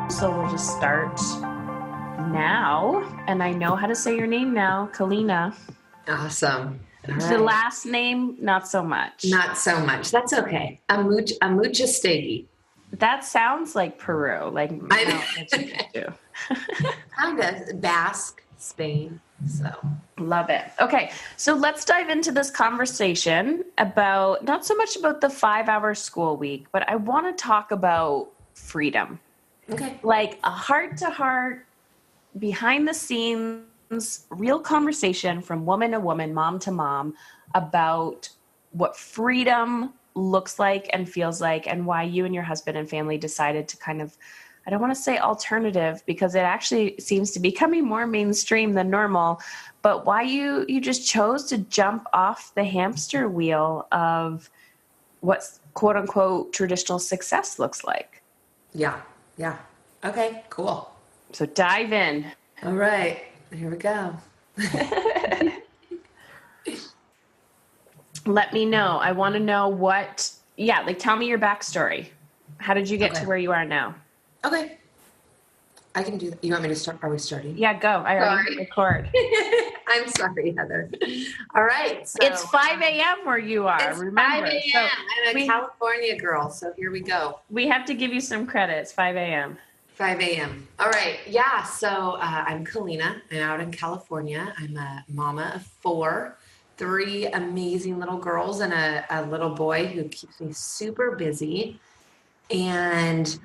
So we'll just start now. And I know how to say your name now, Kaleena. Awesome. All right. The last name, not so much. Not so much. That's okay. Amuchastegui. That sounds like Peru. Like Kind of Basque, Spain. So love it. Okay, so let's dive into this conversation about not so much about the 5-hour school week, but I want to talk about freedom. Okay. Like a heart-to-heart, behind the scenes, real conversation from woman to woman, mom to mom about what freedom looks like and feels like, and why you and your husband and family decided to kind of, I don't want to say alternative because it actually seems to be becoming more mainstream than normal, but why you just chose to jump off the hamster wheel of what quote unquote traditional success looks like. Yeah. Okay, cool. So dive in. All right, here we go. Let me know. I want to know tell me your backstory. How did you get to where you are now? Okay. I can do that. You want me to start? Are we starting? Yeah, go. I already record. I'm sorry, Heather. All right. So, it's 5 a.m. where you are. It's remember. 5 a.m. So I'm a California girl, so here we go. We have to give you some credit. It's 5 a.m. 5 a.m. All right. Yeah. So I'm Kaleena. I'm out in California. I'm a mama of 4, 3 amazing little girls and a little boy who keeps me super busy. And,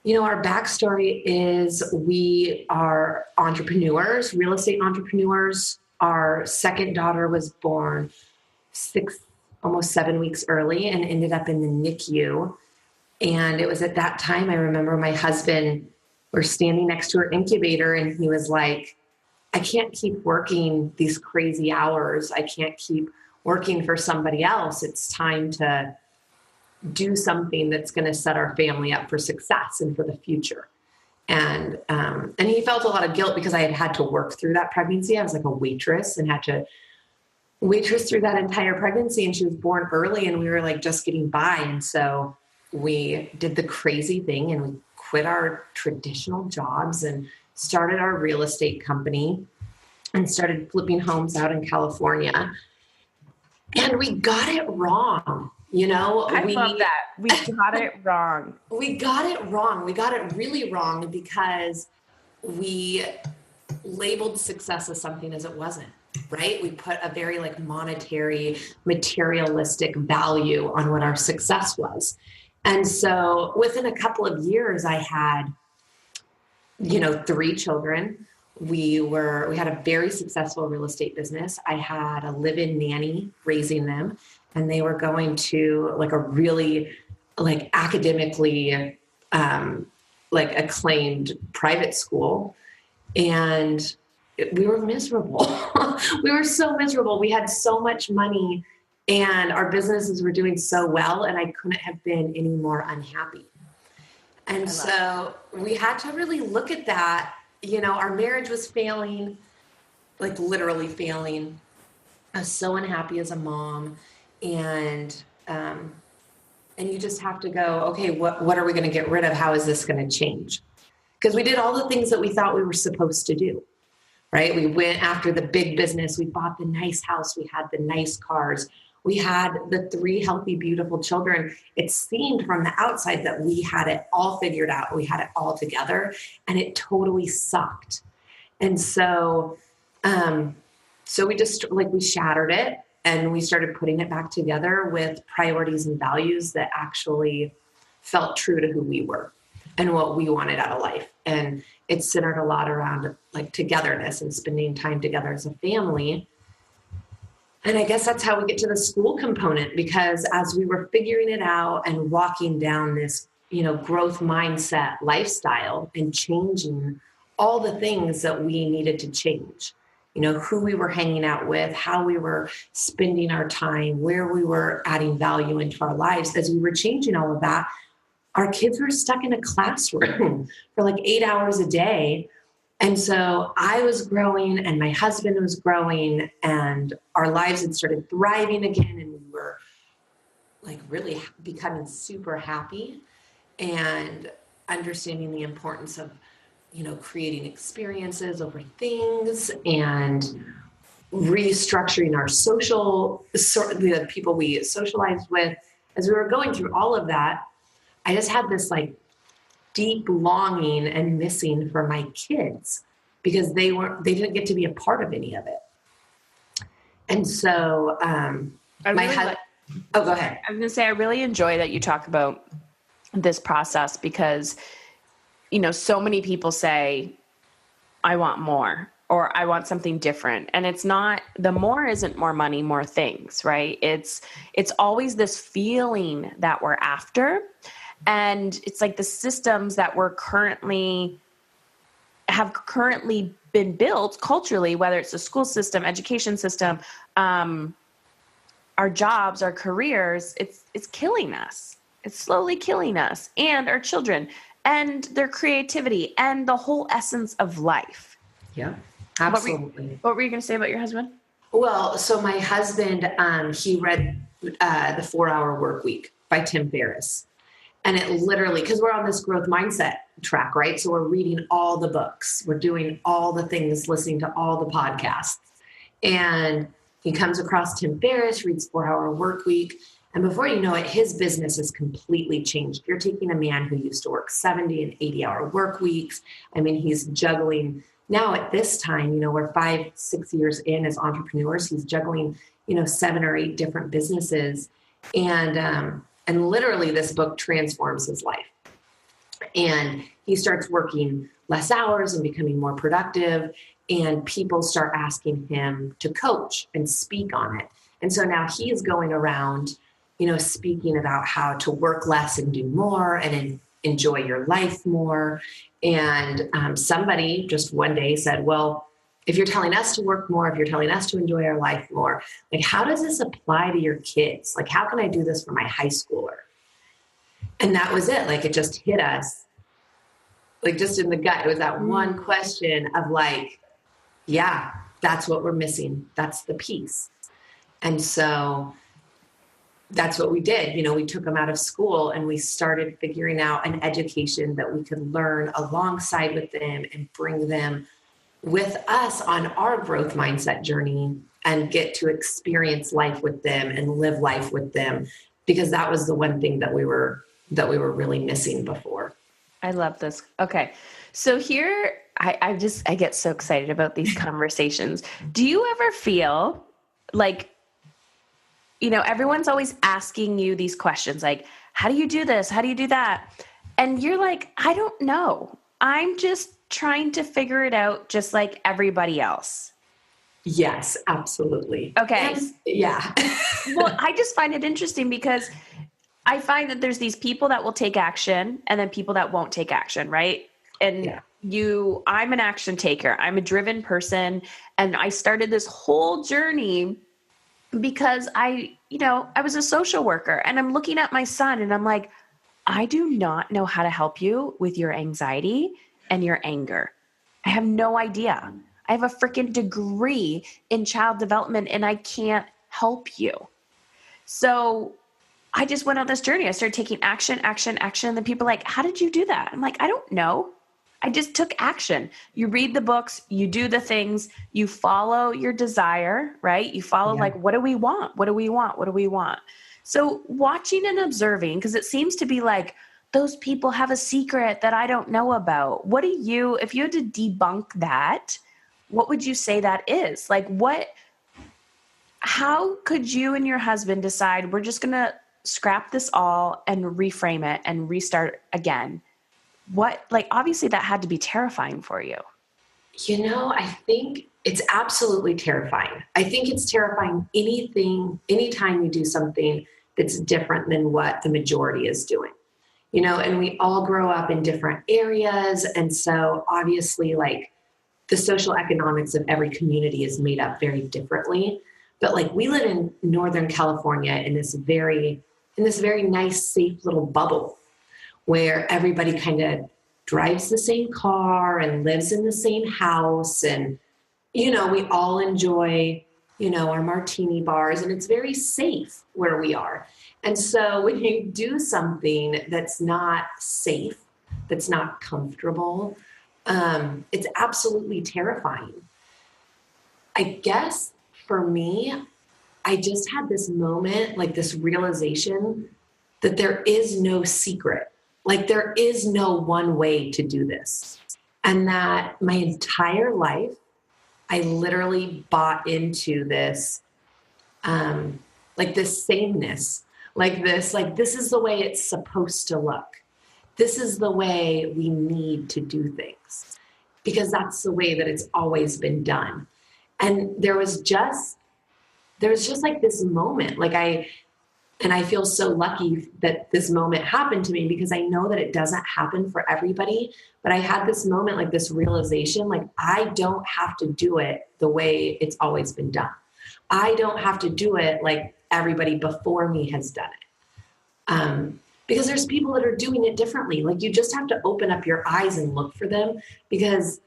our backstory is we are entrepreneurs, real estate entrepreneurs. Our second daughter was born almost 7 weeks early and ended up in the NICU. And it was at that time, I remember my husband, we're standing next to her incubator and he was like, I can't keep working these crazy hours. I can't keep working for somebody else. It's time to do something that's going to set our family up for success and for the future. And he felt a lot of guilt because I had to work through that pregnancy. I was like a waitress and had to waitress through that entire pregnancy. And she was born early and we were like just getting by. And so we did the crazy thing and we quit our traditional jobs and started our real estate company and started flipping homes out in California. And we got it wrong. I love that. We got it wrong. We got it wrong. We got it really wrong because we labeled success as something as it wasn't, right? We put a very monetary, materialistic value on what our success was. And so within a couple of years, I had, 3 children. We had a very successful real estate business. I had a live-in nanny raising them, and they were going to a really academically acclaimed private school. And we were miserable. We were so miserable. We had so much money and our businesses were doing so well, and I couldn't have been any more unhappy. And so we had to really look at that. Our marriage was failing, literally failing. I was so unhappy as a mom. And you just have to go, okay, what are we going to get rid of? How is this going to change? Because we did all the things that we thought we were supposed to do, right? We went after the big business. We bought the nice house. We had the nice cars. We had the 3 healthy, beautiful children. It seemed from the outside that we had it all figured out. We had it all together, and it totally sucked. And so we just we shattered it, and we started putting it back together with priorities and values that actually felt true to who we were and what we wanted out of life. And it centered a lot around togetherness and spending time together as a family. And I guess that's how we get to the school component, because as we were figuring it out and walking down this, growth mindset lifestyle and changing all the things that we needed to change, who we were hanging out with, how we were spending our time, where we were adding value into our lives, as we were changing all of that, our kids were stuck in a classroom for 8 hours a day. And so I was growing and my husband was growing and our lives had started thriving again. And we were really becoming super happy. And understanding the importance of, creating experiences over things and restructuring our the people we socialized with. As we were going through all of that, I just had this like deep longing and missing for my kids because they didn't get to be a part of any of it. And so, my husband, oh, go ahead. I was going to say, I really enjoy that you talk about this process because, so many people say, I want more, or I want something different. And it's not, the more isn't more money, more things, right? It's always this feeling that we're after. And it's like the systems that have currently been built culturally, whether it's the school system, education system, our jobs, our careers, it's killing us. It's slowly killing us and our children and their creativity and the whole essence of life. Yeah, absolutely. What were you going to say about your husband? Well, so my husband, he read the 4-Hour Work Week by Tim Ferriss. And it literally, because we're on this growth mindset track, right? So we're reading all the books, we're doing all the things, listening to all the podcasts. And he comes across Tim Ferriss, reads 4-Hour Work Week. And before you know it, his business has completely changed. You're taking a man who used to work 70 and 80-hour work weeks. I mean, he's juggling now at this time, we're 5-6 years in as entrepreneurs. He's juggling, 7 or 8 different businesses. And literally this book transforms his life. And he starts working less hours and becoming more productive. And people start asking him to coach and speak on it. And so now he is going around, speaking about how to work less and do more and enjoy your life more. And somebody just one day said, well, if you're telling us to work more, if you're telling us to enjoy our life more, like, how does this apply to your kids? Like, how can I do this for my high schooler? And that was it. Like, it just hit us, like, just in the gut. It was that one question of like, yeah, that's what we're missing. That's the piece. And so that's what we did. We took them out of school and we started figuring out an education that we could learn alongside with them and bring them with us on our growth mindset journey and get to experience life with them and live life with them, because that was the one thing that we were really missing before. I love this. Okay. So here, I get so excited about these conversations. Do you ever feel like, everyone's always asking you these questions, like, how do you do this? How do you do that? And you're like, I don't know. I'm just trying to figure it out just like everybody else. Yes, absolutely. Okay. Yeah. Well, I just find it interesting because I find that there's these people that will take action and then people that won't take action, right? And I'm an action taker. I'm a driven person. And I started this whole journey because I was a social worker and I'm looking at my son and I'm like, I do not know how to help you with your anxiety and your anger. I have no idea. I have a freaking degree in child development and I can't help you. So I just went on this journey. I started taking action. And then people are like, how did you do that? I'm like, I don't know. I just took action. You read the books, you do the things, you follow your desire, right? You follow like, what do we want? What do we want? What do we want? So watching and observing, because it seems to be like those people have a secret that I don't know about. If you had to debunk that, what would you say that is? Like how could you and your husband decide we're just going to scrap this all and reframe it and restart again? Obviously that had to be terrifying for you. I think it's absolutely terrifying. I think it's terrifying anytime you do something that's different than what the majority is doing, and we all grow up in different areas. And so obviously like the social economics of every community is made up very differently. But like we live in Northern California in this very nice, safe little bubble where everybody kind of drives the same car and lives in the same house. And, we all enjoy, our martini bars, and it's very safe where we are. And so when you do something that's not safe, that's not comfortable. It's absolutely terrifying. I guess for me, I just had this moment, like this realization that there is no secret. Like there is no one way to do this. And that my entire life, I literally bought into this, like this sameness, like this is the way it's supposed to look. This is the way we need to do things because that's the way that it's always been done. And there was just like this moment, and I feel so lucky that this moment happened to me because I know that it doesn't happen for everybody. But I had this moment, like this realization, like I don't have to do it the way it's always been done. I don't have to do it like everybody before me has done it. Because there's people that are doing it differently. Like you just have to open up your eyes and look for them because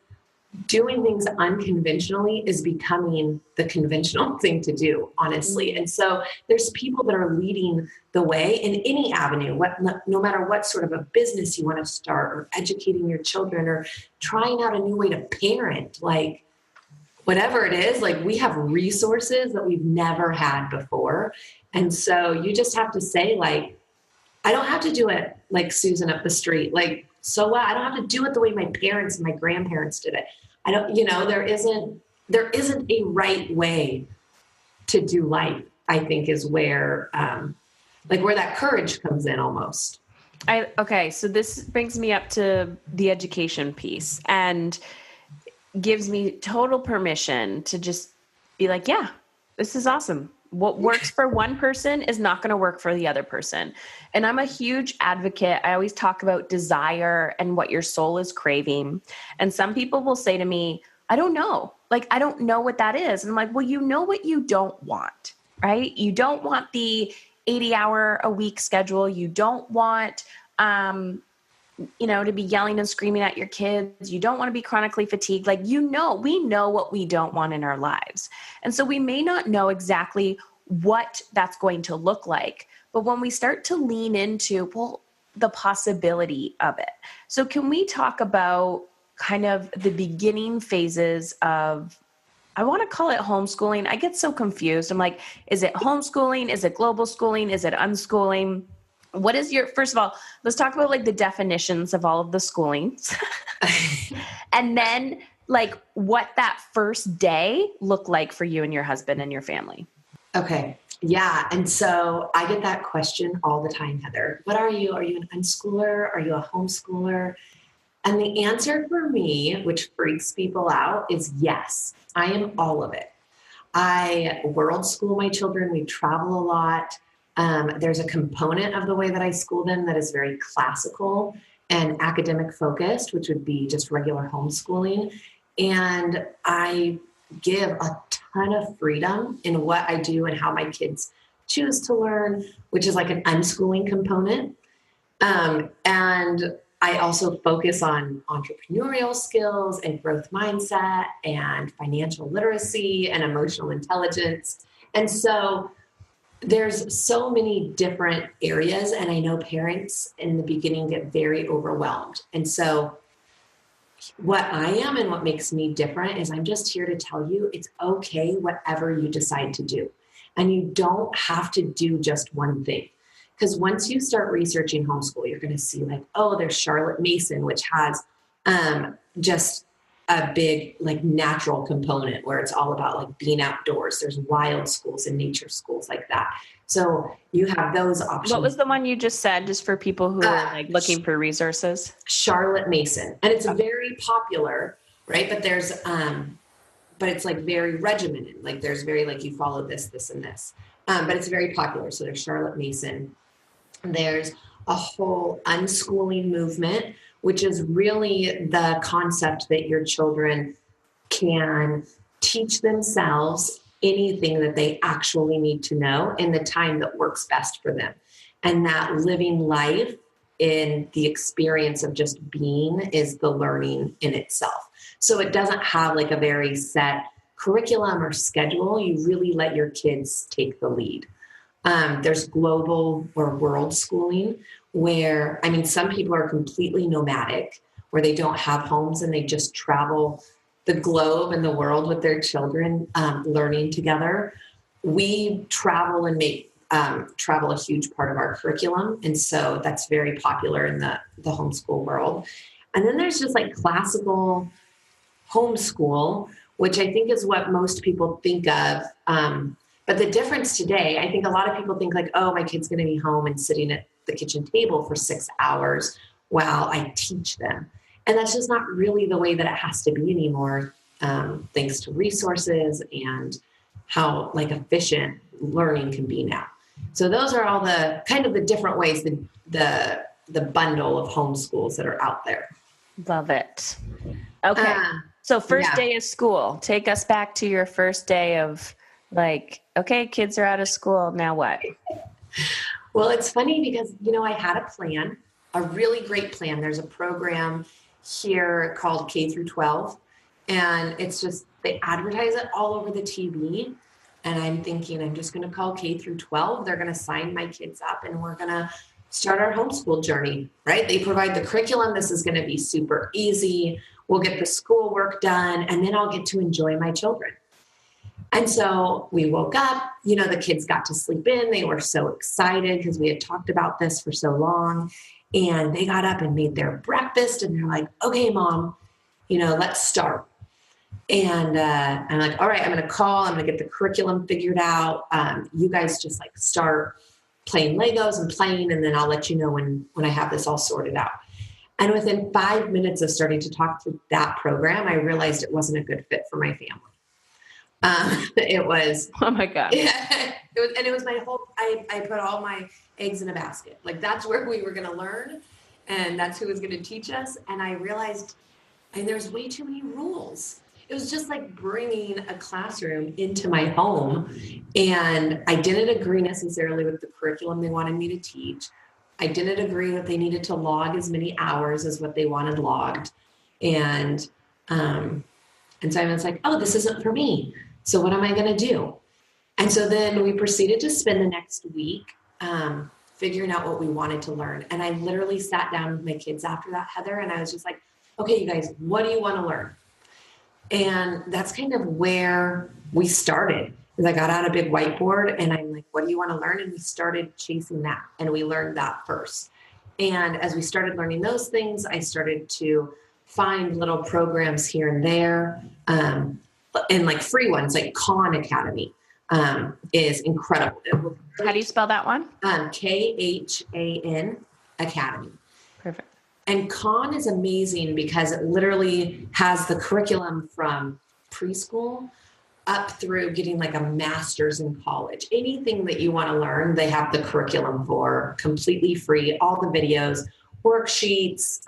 doing things unconventionally is becoming the conventional thing to do, honestly. And so there's people that are leading the way in any avenue, no matter what sort of a business you want to start or educating your children or trying out a new way to parent, like whatever it is, like we have resources that we've never had before. And so you just have to say like, I don't have to do it like Susan up the street. Like, so what? I don't have to do it the way my parents and my grandparents did it. I don't, there isn't a right way to do life, I think is where, where that courage comes in almost. Okay. So this brings me up to the education piece and gives me total permission to just be like, yeah, this is awesome. What works for one person is not going to work for the other person. And I'm a huge advocate. I always talk about desire and what your soul is craving. And some people will say to me, I don't know. Like, I don't know what that is. And I'm like, well, you know what you don't want, right? You don't want the 80-hour-a-week schedule. You don't want, to be yelling and screaming at your kids. You don't want to be chronically fatigued. Like, we know what we don't want in our lives. And so we may not know exactly what that's going to look like, but when we start to lean into, the possibility of it. So can we talk about kind of the beginning phases of, I want to call it homeschooling. I get so confused. I'm like, is it homeschooling? Is it global schooling? Is it unschooling? What is first of all, let's talk about like the definitions of all of the schoolings and then like what that first day looked like for you and your husband and your family. Okay. Yeah. And so I get that question all the time, Heather. What are you? Are you an unschooler? Are you a homeschooler? And the answer for me, which freaks people out, is yes, I am all of it. I world school my children. We travel a lot. There's a component of the way that I school them that is very classical and academic focused, which would be just regular homeschooling. And I give a ton of freedom in what I do and how my kids choose to learn, which is like an unschooling component. And I also focus on entrepreneurial skills and growth mindset and financial literacy and emotional intelligence. And so there's so many different areas, and I know parents in the beginning get very overwhelmed. And so what I am and what makes me different is I'm just here to tell you it's okay whatever you decide to do. And you don't have to do just one thing. Because once you start researching homeschool, you're going to see like, oh, there's Charlotte Mason, which has just a big like natural component where it's all about like being outdoors. There's wild schools and nature schools like that. So you have those options. What was the one you just said, just for people who are like looking for resources? Charlotte Mason. And it's very popular, right? But there's, but it's like very regimented. Like there's very like you follow this, this, and this. But it's very popular. So there's Charlotte Mason. There's a whole unschooling movement, which is really the concept that your children can teach themselves anything that they actually need to know in the time that works best for them. And that living life in the experience of just being is the learning in itself. So it doesn't have like a very set curriculum or schedule. You really let your kids take the lead. There's global or world schooling where, I mean, some people are completely nomadic, where they don't have homes and they just travel the globe and the world with their children, learning together. We travel and make travel a huge part of our curriculum. And so that's very popular in the homeschool world. And then there's just like classical homeschool, which I think is what most people think of. But the difference today, I think a lot of people think like, oh, my kid's going to be home and sitting at the kitchen table for 6 hours while I teach them. And that's just not really the way that it has to be anymore, thanks to resources and how like efficient learning can be now. So those are all the kind of the different ways, the bundle of homeschools that are out there. Love it. Okay. So first day of school, take us back to your first day of like, okay, kids are out of school. Now what? Well, it's funny because, I had a plan, a really great plan. There's a program here called K through 12, and it's just, they advertise it all over the TV. And I'm thinking, I'm just going to call K through 12. They're going to sign my kids up and we're going to start our homeschool journey, right? They provide the curriculum. This is going to be super easy. We'll get the schoolwork done and then I'll get to enjoy my children. And so we woke up, the kids got to sleep in. They were so excited because we had talked about this for so long. And they got up and made their breakfast and they're like, okay, Mom, let's start. And I'm like, all right, I'm going to call. I'm going to get the curriculum figured out. You guys just like start playing Legos and playing, and then I'll let you know when I have this all sorted out. And within 5 minutes of starting to talk through that program, I realized it wasn't a good fit for my family. It was, oh my God. It was my whole, I put all my eggs in a basket. Like that's where we were going to learn and that's who was going to teach us. And I realized, there's way too many rules. It was just like bringing a classroom into my home. And I didn't agree necessarily with the curriculum they wanted me to teach. I didn't agree that they needed to log as many hours as what they wanted logged. And so I was like, oh, this isn't for me. So what am I going to do? And so then we proceeded to spend the next week figuring out what we wanted to learn. And I literally sat down with my kids after that, Heather, and I was just like, okay, you guys, what do you want to learn? And that's kind of where we started. I got out a big whiteboard and I'm like, what do you want to learn? And we started chasing that. And we learned that first. And as we started learning those things, I started to find little programs here and there. And like free ones, like Khan Academy is incredible. How do you spell that one? Khan Academy. Perfect. And Khan is amazing because it literally has the curriculum from preschool up through getting like a master's in college. Anything that you want to learn, they have the curriculum for completely free, all the videos, worksheets.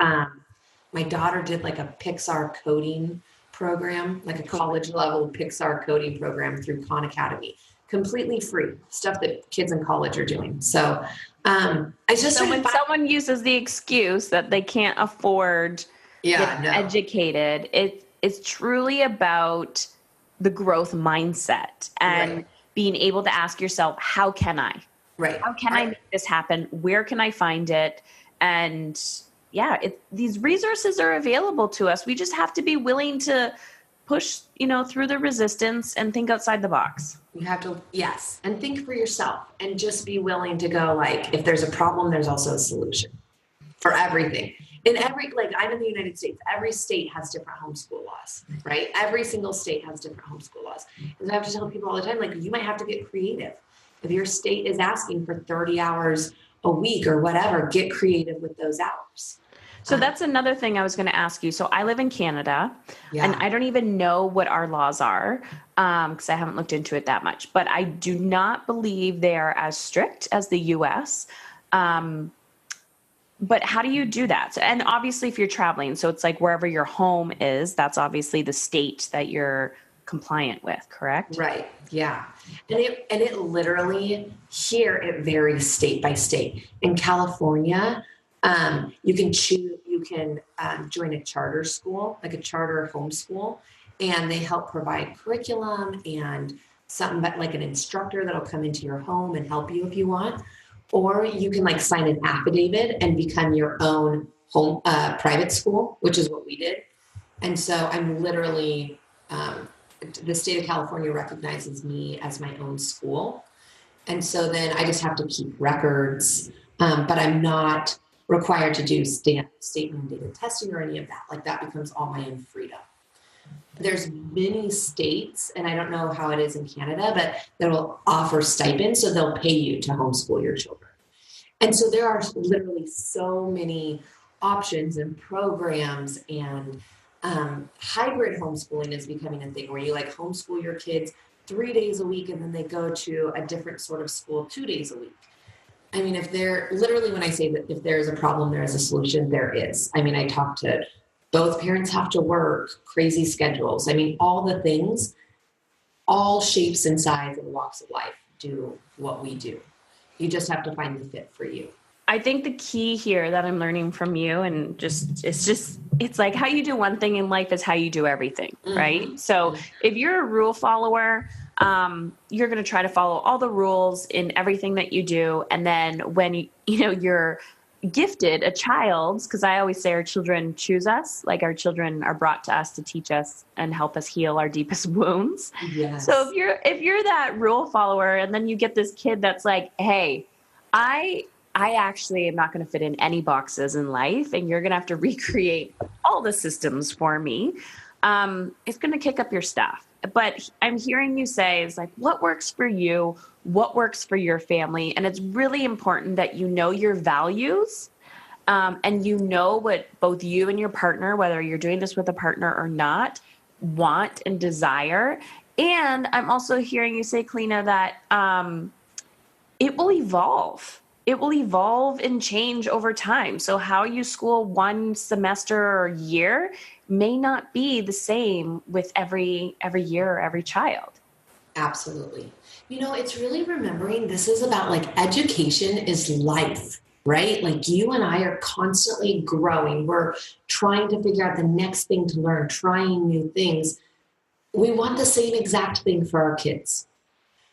My daughter did like a Pixar coding program, like a college level Pixar coding program through Khan Academy. Completely free stuff that kids in college are doing. So I just so when someone uses the excuse that they can't afford educated, it's truly about the growth mindset and being able to ask yourself, how can I? Right. How can I make this happen? Where can I find it? And these resources are available to us. We just have to be willing to push, through the resistance and think outside the box. You have to, yes. And think for yourself and just be willing to go like, if there's a problem, there's also a solution for everything. I'm in the United States, every state has different homeschool laws, right? Every single state has different homeschool laws. And I have to tell people all the time, like, you might have to get creative. If your state is asking for 30 hours a week or whatever, get creative with those hours. So that's another thing I was going to ask you. So I live in Canada and I don't even know what our laws are because I haven't looked into it that much, but I do not believe they are as strict as the US. But how do you do that? And obviously if you're traveling, so it's like wherever your home is, that's obviously the state that you're compliant with, correct? Right. Yeah. And it literally here, it varies state by state. In California, you can join a charter school, like a charter homeschool, and they help provide curriculum and something but like an instructor that'll come into your home and help you if you want, or you can like sign an affidavit and become your own home private school, which is what we did. And so I'm literally, the state of California recognizes me as my own school. And so then I just have to keep records, but I'm not required to do state mandated testing or any of that. Like that becomes all my own freedom. There's many states, and I don't know how it is in Canada, but that will offer stipends. So they'll pay you to homeschool your children. And so there are literally so many options and programs, and hybrid homeschooling is becoming a thing where you like homeschool your kids 3 days a week and then they go to a different sort of school 2 days a week. I mean, if they're literally, when I say that if there is a problem, there is a solution, there is. I mean, I talk to both parents have to work, crazy schedules. I mean, all the things, all shapes and sizes and walks of life do what we do. You just have to find the fit for you. I think the key here that I'm learning from you, and it's like how you do one thing in life is how you do everything, right? So if you're a rule follower, you're going to try to follow all the rules in everything that you do. And then when, you're gifted a child, because I always say our children choose us, like our children are brought to us to teach us and help us heal our deepest wounds. Yes. So if you're that rule follower, and then you get this kid that's like, hey, I actually am not going to fit in any boxes in life, and you're going to have to recreate all the systems for me. It's going to kick up your stuff. But I'm hearing you say is like, what works for you? What works for your family? And it's really important that you know your values, and you know what both you and your partner, whether you're doing this with a partner or not, want and desire. And I'm also hearing you say, Kaleena, that it will evolve. It will evolve and change over time. So how you school one semester or year may not be the same with every year or every child. Absolutely. It's really remembering this is about like education is life, right? Like you and I are constantly growing. We're trying to figure out the next thing to learn, trying new things. We want the same exact thing for our kids.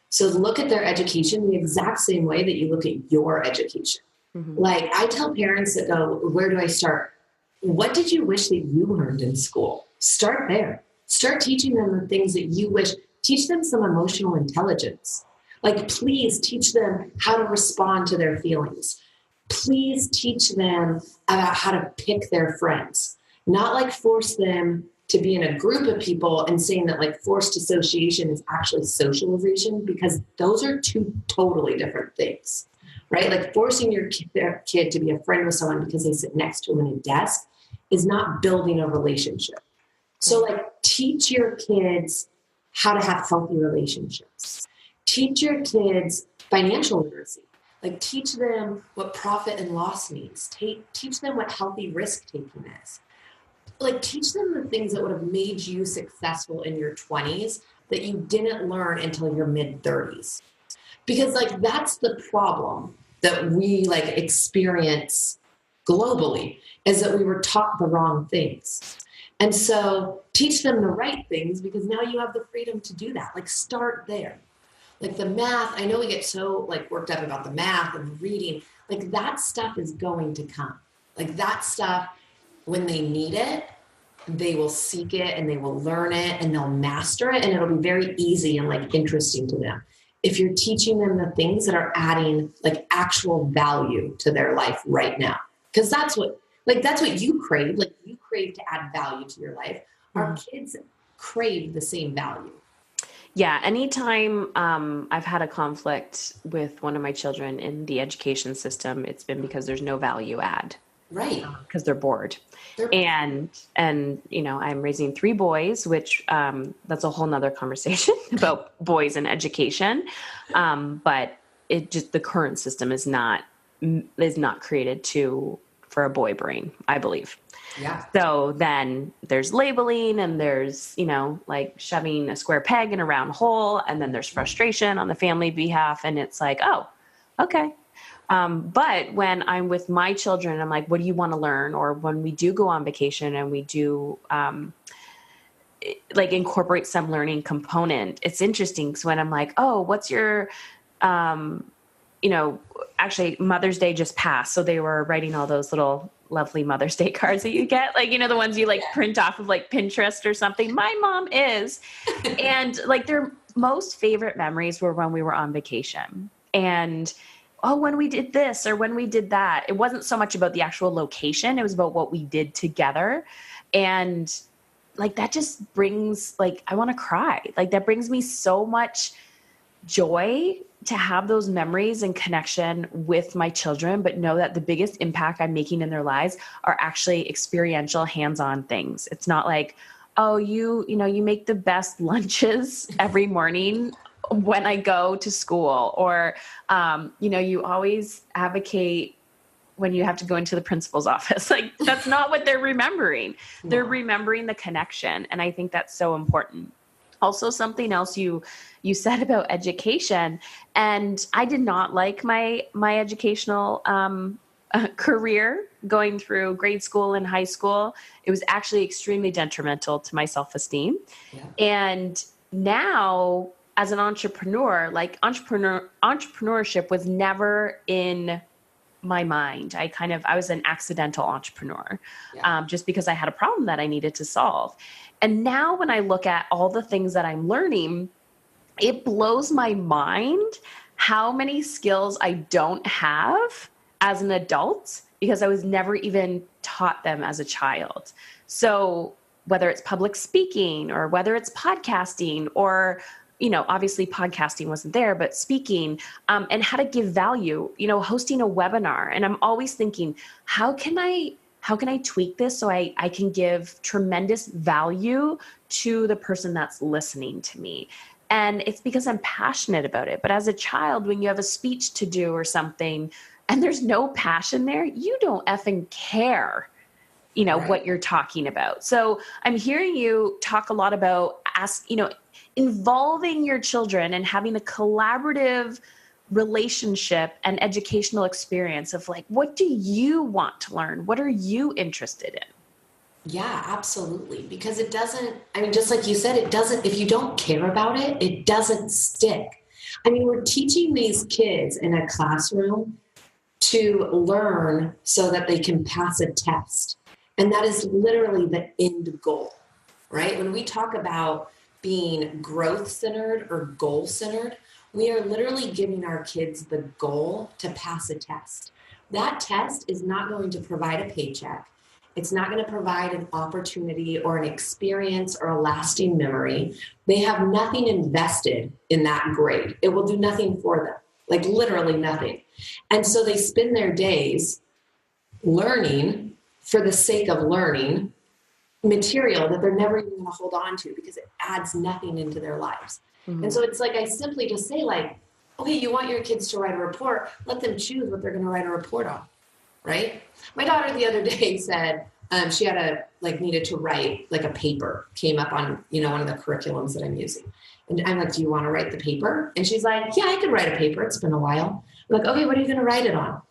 So look at their education the exact same way that you look at your education. Mm-hmm. Like I tell parents that go, where do I start? What did you wish that you learned in school? Start there. Start teaching them the things that you wish. Teach them some emotional intelligence. Like, please teach them how to respond to their feelings. Please teach them about how to pick their friends. Not like force them to be in a group of people and saying that like forced association is actually socialization, because those are two totally different things, right? Like forcing your kid to be a friend with someone because they sit next to them in a desk is not building a relationship. So like teach your kids how to have healthy relationships. Teach your kids financial literacy. Like teach them what profit and loss means. Teach them what healthy risk taking is. Like teach them the things that would have made you successful in your 20s that you didn't learn until your mid 30s. Because like that's the problem that we like experience globally, is that we were taught the wrong things. And so teach them the right things, because now you have the freedom to do that. Like start there. Like the math, I know we get so like worked up about the math and the reading, like that stuff is going to come. Like that stuff, when they need it, they will seek it and they will learn it and they'll master it, and it'll be very easy and like interesting to them. If you're teaching them the things that are adding like actual value to their life right now, because that's what you crave. Like you crave to add value to your life. Our kids crave the same value. Yeah. Anytime I've had a conflict with one of my children in the education system, it's been because there's no value add. Right. Because they're bored. And I'm raising 3 boys, which that's a whole nother conversation about boys and education. But the current system is not created for a boy brain, I believe. Yeah. So then there's labeling, and there's, like shoving a square peg in a round hole. And then there's frustration on the family behalf. And it's like, oh, okay. But when I'm with my children, I'm like, what do you want to learn? Or when we do go on vacation and we do, like incorporate some learning component. It's interesting. So when I'm like, oh, what's your, actually Mother's Day just passed. So they were writing all those little lovely Mother's Day cards that you get, like, the ones you like print off of like Pinterest or something. My mom is. And like their most favorite memories were when we were on vacation and, oh, when we did this or when we did that. It wasn't so much about the actual location. It was about what we did together. And like, that just brings, like, I want to cry. Like, that brings me so much joy to have those memories and connection with my children, but know that the biggest impact I'm making in their lives are actually experiential, hands-on things. It's not like, oh, you make the best lunches every morning when I go to school, or, you always advocate when you have to go into the principal's office. Like, that's not what they're remembering. No. They're remembering the connection. And I think that's so important. Also, something else you said about education, and I did not like my educational career going through grade school and high school. It was actually extremely detrimental to my self-esteem. Yeah. And now, as an entrepreneur, like entrepreneurship was never in my mind. I was an accidental entrepreneur, just because I had a problem that I needed to solve. And now when I look at all the things that I'm learning, it blows my mind how many skills I don't have as an adult because I was never even taught them as a child. So whether it's public speaking or whether it's podcasting or, obviously podcasting wasn't there, but speaking, and how to give value, hosting a webinar. And I'm always thinking, how can I tweak this so I can give tremendous value to the person that's listening to me? And it's because I'm passionate about it. But as a child, when you have a speech to do or something and there's no passion there, you don't effing care, right, what you're talking about. So I'm hearing you talk a lot about involving your children and having a collaborative relationship and educational experience of like, what do you want to learn? What are you interested in? Yeah, absolutely. Because it doesn't, just like you said, it doesn't, if you don't care about it, it doesn't stick. We're teaching these kids in a classroom to learn so that they can pass a test. And that is literally the end goal, right? When we talk about being growth-centered or goal-centered, we are literally giving our kids the goal to pass a test. That test is not going to provide a paycheck. It's not going to provide an opportunity or an experience or a lasting memory. They have nothing invested in that grade. It will do nothing for them, like literally nothing. And so they spend their days learning for the sake of learning material that they're never even going to hold on to because it adds nothing into their lives. Mm-hmm. And so it's like, I simply just say like, okay, you want your kids to write a report, let them choose what they're going to write a report on, right? My daughter the other day said she had needed to write like a paper, came up on, one of the curriculums that I'm using. And I'm like, do you want to write the paper? And she's like, yeah, I could write a paper. It's been a while. I'm like, okay, what are you going to write it on?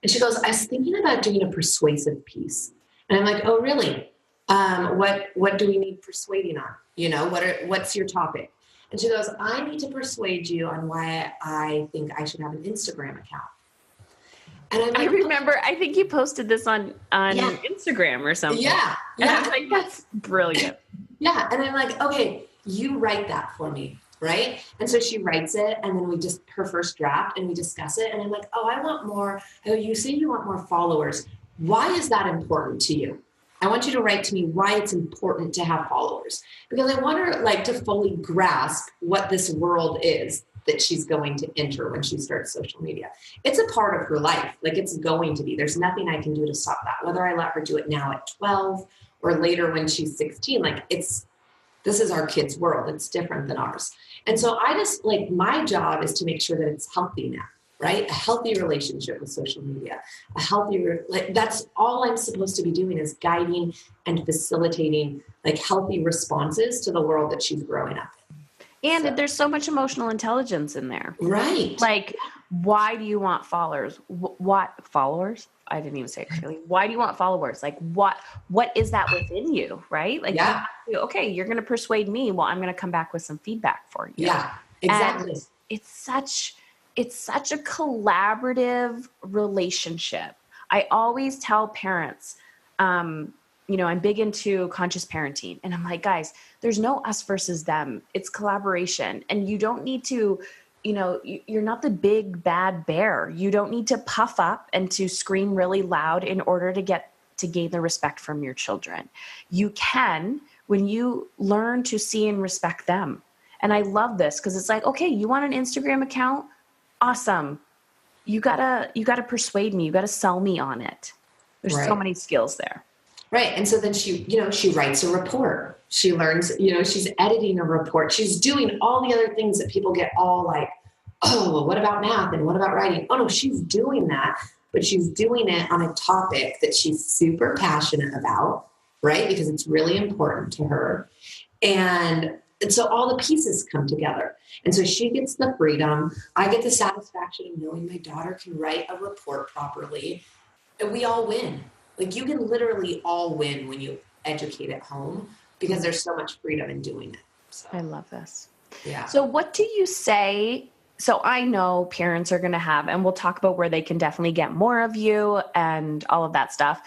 And she goes, I was thinking about doing a persuasive piece. And I'm like, oh, really? What do we need persuading on? What's your topic? And she goes, I need to persuade you on why I think I should have an Instagram account. And I'm like, I remember, I think you posted this on Instagram or something. Yeah. And I was like, that's brilliant. Yeah. And I'm like, okay, you write that for me. Right. And so she writes it and then her first draft and we discuss it. And I'm like, oh, I want more. I go, you say you want more followers. Why is that important to you? I want you to write to me why it's important to have followers, because I want her to fully grasp what this world is that she's going to enter when she starts social media. It's a part of her life. It's going to be, there's nothing I can do to stop that. Whether I let her do it now at 12 or later when she's 16, this is our kids' world. It's different than ours. And so I just my job is to make sure that it's healthy now, right? A healthy relationship with social media, that's all I'm supposed to be doing is guiding and facilitating healthy responses to the world that she's growing up in. And there's so much emotional intelligence in there. Right. why do you want followers? What followers? I didn't even say it clearly. Why do you want followers? Like what is that within you? Right? Like, okay, you're going to persuade me. Well, I'm going to come back with some feedback for you. Yeah, exactly. And it's such a collaborative relationship. I always tell parents, I'm big into conscious parenting, and I'm like, guys, there's no us versus them. It's collaboration. And you don't need to, you're not the big bad bear. You don't need to puff up and to scream really loud in order to gain the respect from your children. You can, when you learn to see and respect them. And I love this because it's like, okay, you want an Instagram account? Awesome. You gotta persuade me. You gotta sell me on it. There's so many skills there. Right. And so then she writes a report. She learns, she's editing a report. She's doing all the other things that people get all like, oh, well, what about math and what about writing? Oh no, she's doing that, but she's doing it on a topic that she's super passionate about, right? Because it's really important to her. And so all the pieces come together. And so she gets the freedom. I get the satisfaction of knowing my daughter can write a report properly. And we all win. Like you can literally all win when you educate at home because there's so much freedom in doing it. So. I love this. Yeah. So what do you say? So I know parents are going to have, and we'll talk about where they can definitely get more of you and all of that stuff.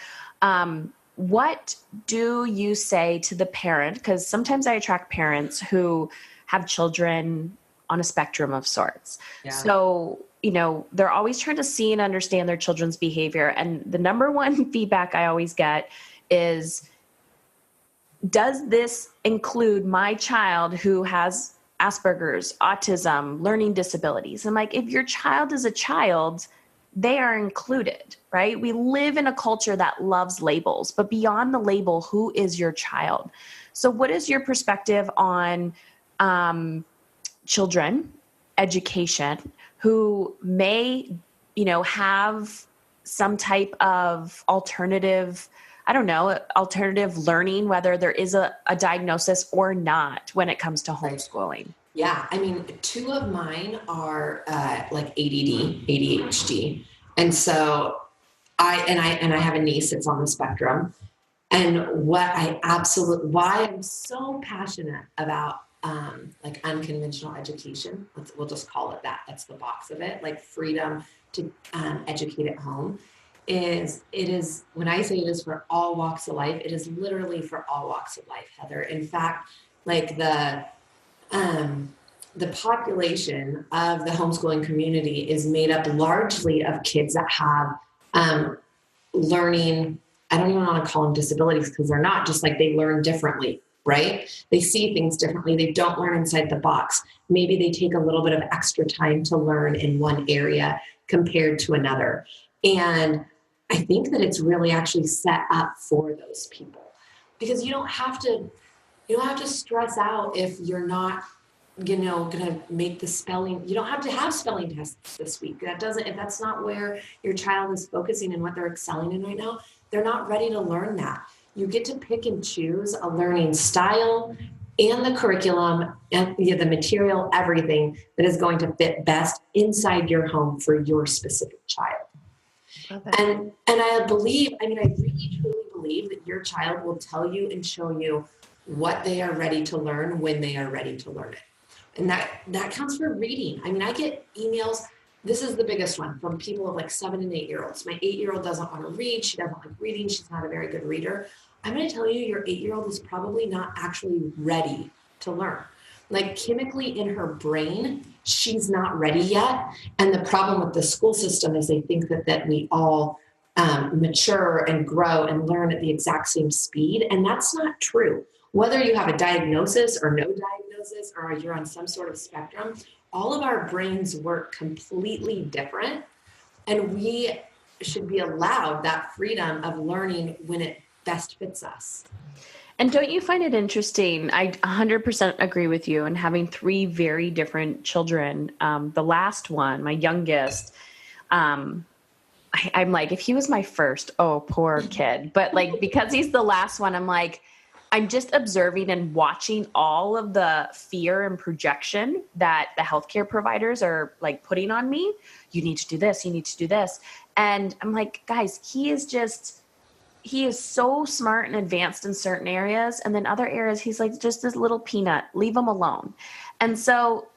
What do you say to the parent? Because sometimes I attract parents who have children on a spectrum of sorts. Yeah. So, they're always trying to see and understand their children's behavior. And the number one feedback I always get is, does this include my child who has Asperger's, autism, learning disabilities? I'm like, if your child is a child, they are included, right? We live in a culture that loves labels, but beyond the label, who is your child? So what is your perspective on children, education, who may, have some type of alternative learning, whether there is a diagnosis or not when it comes to homeschooling? Yeah. I mean, 2 of mine are like ADD, ADHD. And so I have a niece that's on the spectrum. And why I'm so passionate about like unconventional education, we'll just call it that. That's the box of it, like freedom to educate at home. It is, when I say it is for all walks of life, it is literally for all walks of life, Heather. In fact, like the population of the homeschooling community is made up largely of kids that have learning, I don't even want to call them disabilities because they're not, just like they learn differently, right? They see things differently. They don't learn inside the box. Maybe they take a little bit of extra time to learn in one area compared to another. And I think that it's really actually set up for those people because you don't have to stress out if you're not, going to make the spelling. You don't have to have spelling tests this week. If that's not where your child is focusing and what they're excelling in right now, they're not ready to learn that. You get to pick and choose a learning style and the curriculum and the material, everything that is going to fit best inside your home for your specific child. And I really truly believe that your child will tell you and show you what they are ready to learn when they are ready to learn it. And that counts for reading. I mean, I get emails. This is the biggest one from people of like 7 and 8 year olds. My 8-year-old doesn't want to read. She doesn't like reading. She's not a very good reader. I'm going to tell you, your 8-year-old is probably not actually ready to learn. Like chemically in her brain, she's not ready yet. And the problem with the school system is they think that we all mature and grow and learn at the exact same speed. And that's not true. Whether you have a diagnosis or no diagnosis, or you're on some sort of spectrum, all of our brains work completely different. And we should be allowed that freedom of learning when it best fits us. And don't you find it interesting? I 100% agree with you. And having 3 very different children, the last one, my youngest, I'm like, if he was my first, oh, poor kid. But like, because he's the last one, I'm like, I'm just observing and watching all of the fear and projection that the healthcare providers are like putting on me. You need to do this. You need to do this. And I'm like, guys, he is so smart and advanced in certain areas. And then other areas, he's like just this little peanut, leave him alone. And so,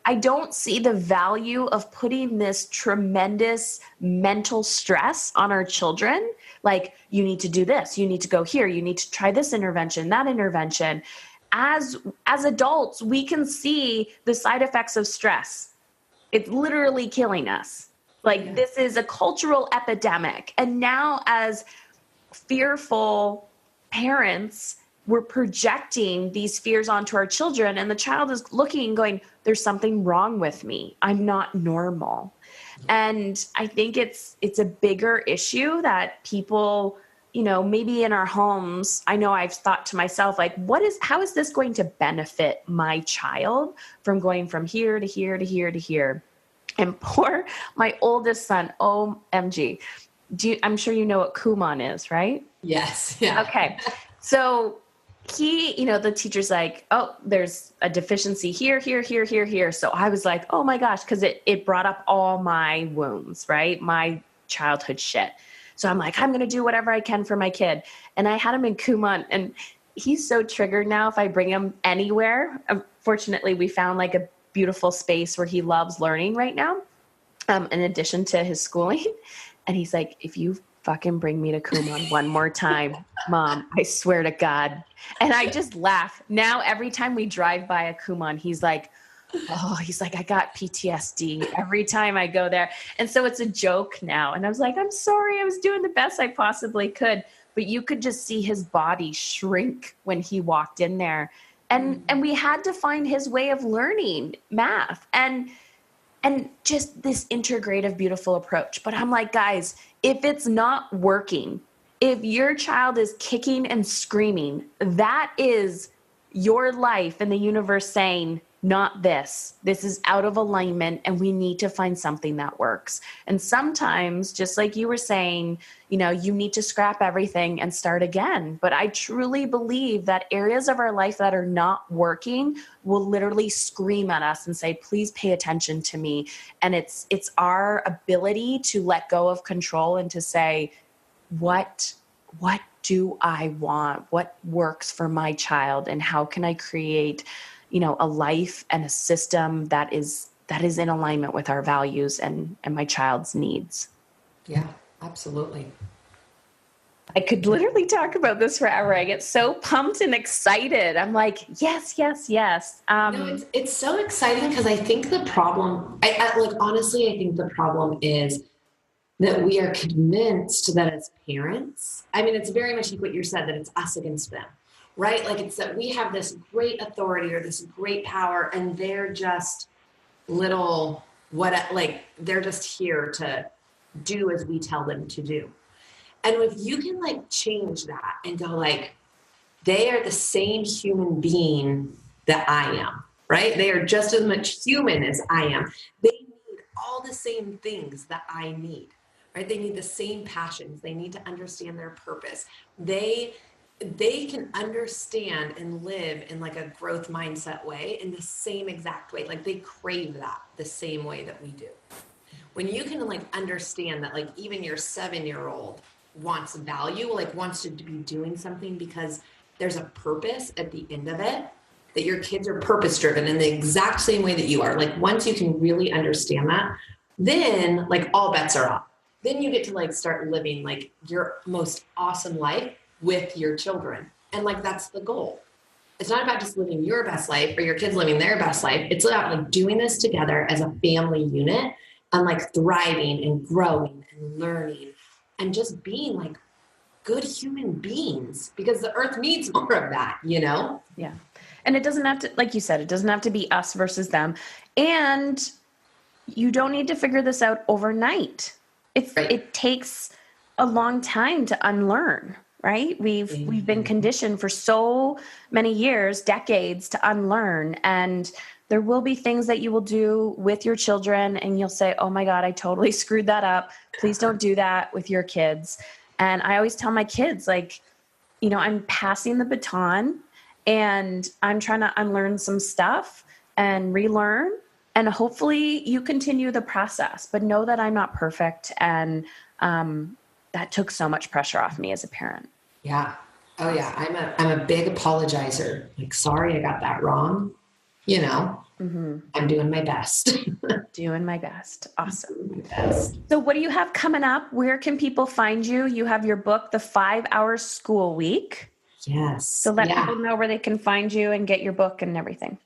I don't see the value of putting this tremendous mental stress on our children. Like, you need to do this, you need to go here, you need to try this intervention, that intervention. As adults, we can see the side effects of stress. It's literally killing us. Like, this is a cultural epidemic. And now as fearful parents, we're projecting these fears onto our children, and the child is looking going, there's something wrong with me. I'm not normal. And I think it's a bigger issue that people, maybe in our homes, I know I've thought to myself, like, how is this going to benefit my child from going from here to here to here to here? And poor, my oldest son, OMG. I'm sure you know what Kumon is, right? Yes. Yeah. Okay. So he, the teacher's like, oh, there's a deficiency here, here, here, here, here. So I was like, oh my gosh, because it brought up all my wounds, right? My childhood shit. So I'm like, I'm going to do whatever I can for my kid. And I had him in Kumon, and he's so triggered now if I bring him anywhere. Fortunately, we found like a beautiful space where he loves learning right now, in addition to his schooling. And he's like, if you fucking bring me to Kumon one more time, Mom, I swear to God. And I just laugh. Now, every time we drive by a Kumon, he's like, I got PTSD every time I go there. And so it's a joke now. And I was like, I'm sorry, I was doing the best I possibly could. But you could just see his body shrink when he walked in there. And we had to find his way of learning math and just this integrative, beautiful approach. But I'm like, guys, if it's not working, if your child is kicking and screaming, that is your life and the universe saying, not this. This is out of alignment, and we need to find something that works. And sometimes, just like you were saying, you need to scrap everything and start again. But I truly believe that areas of our life that are not working will literally scream at us and say, please pay attention to me. And it's our ability to let go of control and to say, what do I want? What works for my child? And how can I create a life and a system that is in alignment with our values and my child's needs. Yeah, absolutely. I could literally talk about this forever. I get so pumped and excited. I'm like, yes, yes, yes. It's so exciting because I think the problem, honestly, I think the problem is that we are convinced that as parents, it's very much like what you said, that it's us against them. Right? Like, it's that we have this great authority or this great power, and they're just they're just here to do as we tell them to do. And if you can change that and go they are the same human being that I am, right? They are just as much human as I am. They need all the same things that I need, right? They need the same passions. They need to understand their purpose. They can understand and live in a growth mindset way in the same exact way. They crave that the same way that we do. When you can understand that even your 7-year-old wants value, wants to be doing something because there's a purpose at the end of it, that your kids are purpose driven in the exact same way that you are. Once you can really understand that, then all bets are off. Then you get to start living your most awesome life with your children. And that's the goal. It's not about just living your best life or your kids living their best life. It's about doing this together as a family unit and thriving and growing and learning and just being good human beings, because the earth needs more of that, Yeah. And it doesn't have to, like you said, it doesn't have to be us versus them. And you don't need to figure this out overnight. It takes a long time to unlearn. Right? We've been conditioned for so many years, decades, to unlearn. And there will be things that you will do with your children and you'll say, oh my God, I totally screwed that up. Please don't do that with your kids. And I always tell my kids, I'm passing the baton and I'm trying to unlearn some stuff and relearn. And hopefully you continue the process, but know that I'm not perfect. And that took so much pressure off me as a parent. Yeah. Oh yeah. I'm a big apologizer. Like, sorry, I got that wrong. I'm doing my best. Doing my best. Awesome. Doing my best. So what do you have coming up? Where can people find you? You have your book, The 5-Hour School Week. Yes. So let people know where they can find you and get your book and everything.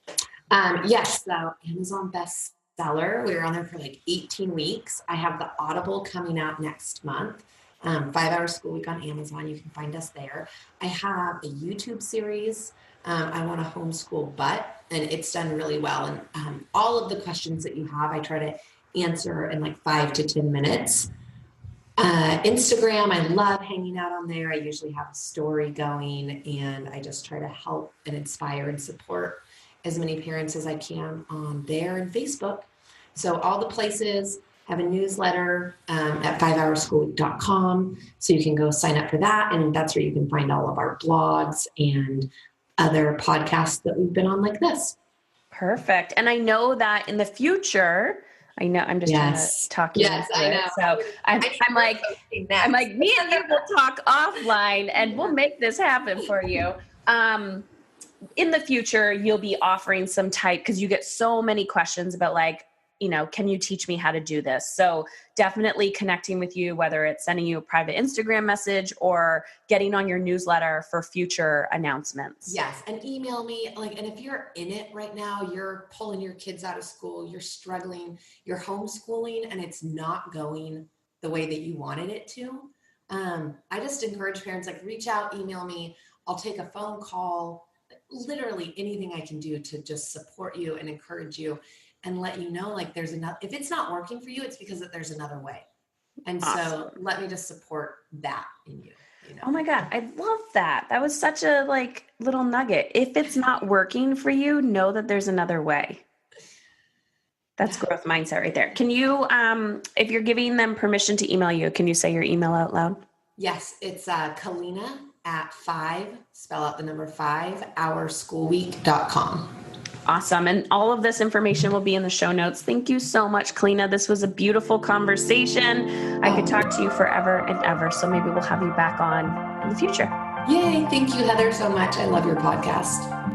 Yes. So Amazon bestseller. We were on there for like 18 weeks. I have the Audible coming out next month. 5-Hour School Week on Amazon. You can find us there. I have a YouTube series. I want to homeschool, and it's done really well. And all of the questions that you have, I try to answer in like 5 to 10 minutes. Instagram, I love hanging out on there. I usually have a story going, and I just try to help and inspire and support as many parents as I can on there, and Facebook. So all the places. Have a newsletter at 5hourschoolweek.com. So you can go sign up for that. And that's where you can find all of our blogs and other podcasts that we've been on like this. Perfect. And I know that in the future, I know I'm just trying to talk you into it. So I'm like, me and you will talk offline and we'll make this happen for you. In the future, you'll be offering some type, because you get so many questions about like, can you teach me how to do this? So definitely connecting with you, whether it's sending you a private Instagram message or getting on your newsletter for future announcements. Yes. And email me. And if you're in it right now, you're pulling your kids out of school, you're struggling, you're homeschooling, and it's not going the way that you wanted it to. I just encourage parents, reach out, email me. I'll take a phone call, literally anything I can do to just support you and encourage you. And let you know, there's another, if it's not working for you, it's because that there's another way. And so let me just support that in you. Oh my God. I love that. That was such a little nugget. If it's not working for you, know that there's another way. That's growth mindset right there. Can you, if you're giving them permission to email you, can you say your email out loud? Yes. It's Kaleena at 5, spell out the number 5, hourschoolweek.com. Awesome. And all of this information will be in the show notes. Thank you so much, Kaleena. This was a beautiful conversation. I could talk to you forever and ever. So maybe we'll have you back on in the future. Yay. Thank you, Heather, so much. I love your podcast.